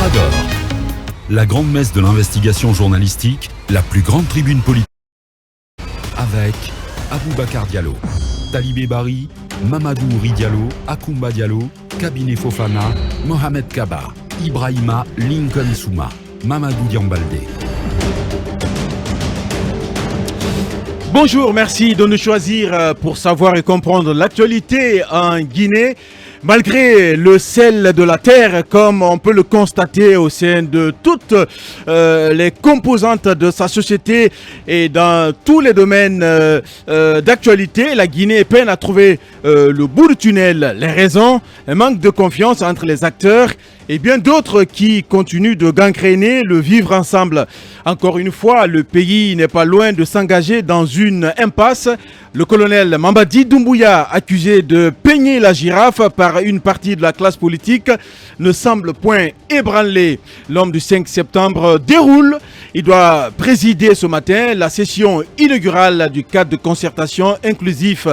Mirador, la grande messe de l'investigation journalistique, la plus grande tribune politique. Avec Aboubacar Diallo, Talibé Bari, Mamadou Ouri Diallo, Akoumba Diallo, Kabinet Fofana, Mohamed Kaba, Ibrahima Lincoln Souma, Mamadou Diambaldé. Bonjour, merci de nous choisir pour savoir et comprendre l'actualité en Guinée. Malgré le sel de la terre, comme on peut le constater au sein de toutes les composantes de sa société et dans tous les domaines d'actualité, la Guinée peine à trouver le bout du tunnel. Les raisons, un manque de confiance entre les acteurs et bien d'autres qui continuent de gangréner le vivre ensemble. Encore une fois, le pays n'est pas loin de s'engager dans une impasse. Le colonel Mamadi Doumbouya, accusé de peigner la girafe par une partie de la classe politique, ne semble point ébranlé. L'homme du 5 septembre déroule. Il doit présider ce matin la session inaugurale du cadre de concertation inclusif.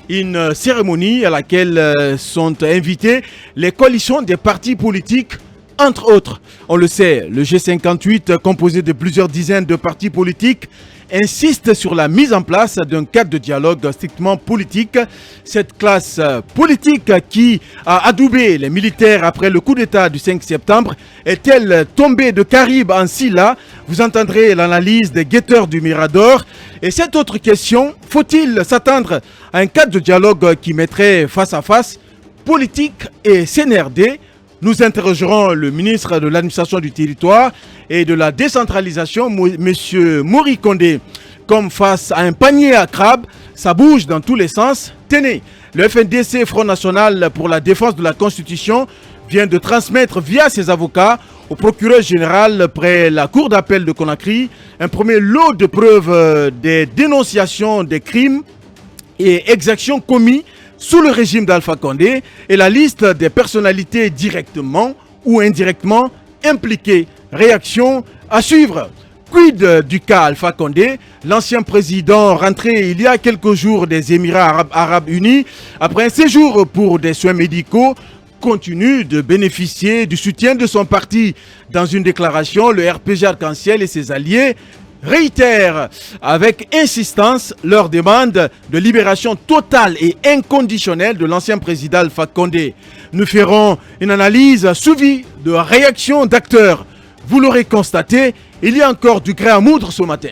Une cérémonie à laquelle sont invités les coalitions des partis politiques. Entre autres, on le sait, le G58, composé de plusieurs dizaines de partis politiques, insiste sur la mise en place d'un cadre de dialogue strictement politique. Cette classe politique qui a adoubé les militaires après le coup d'État du 5 septembre est-elle tombée de Caraïbes en Silla? Vous entendrez l'analyse des guetteurs du Mirador. Et cette autre question, faut-il s'attendre à un cadre de dialogue qui mettrait face à face politique et CNRD? Nous interrogerons le ministre de l'administration du territoire et de la décentralisation, M. Mori Kondé. Comme face à un panier à crabes, ça bouge dans tous les sens. Tenez, le FNDC, Front National pour la défense de la Constitution, vient de transmettre via ses avocats au procureur général près la cour d'appel de Conakry un premier lot de preuves des dénonciations des crimes et exactions commis sous le régime d'Alpha Condé et la liste des personnalités directement ou indirectement impliquées. Réaction à suivre. Quid du cas Alpha Condé? L'ancien président rentré il y a quelques jours des Émirats arabes unis après un séjour pour des soins médicaux continue de bénéficier du soutien de son parti. Dans une déclaration, le RPG Arc-en-Ciel et ses alliés réitèrent avec insistance leur demande de libération totale et inconditionnelle de l'ancien président Alpha Condé. Nous ferons une analyse suivie de réactions d'acteurs. Vous l'aurez constaté, il y a encore du grain à moudre ce matin.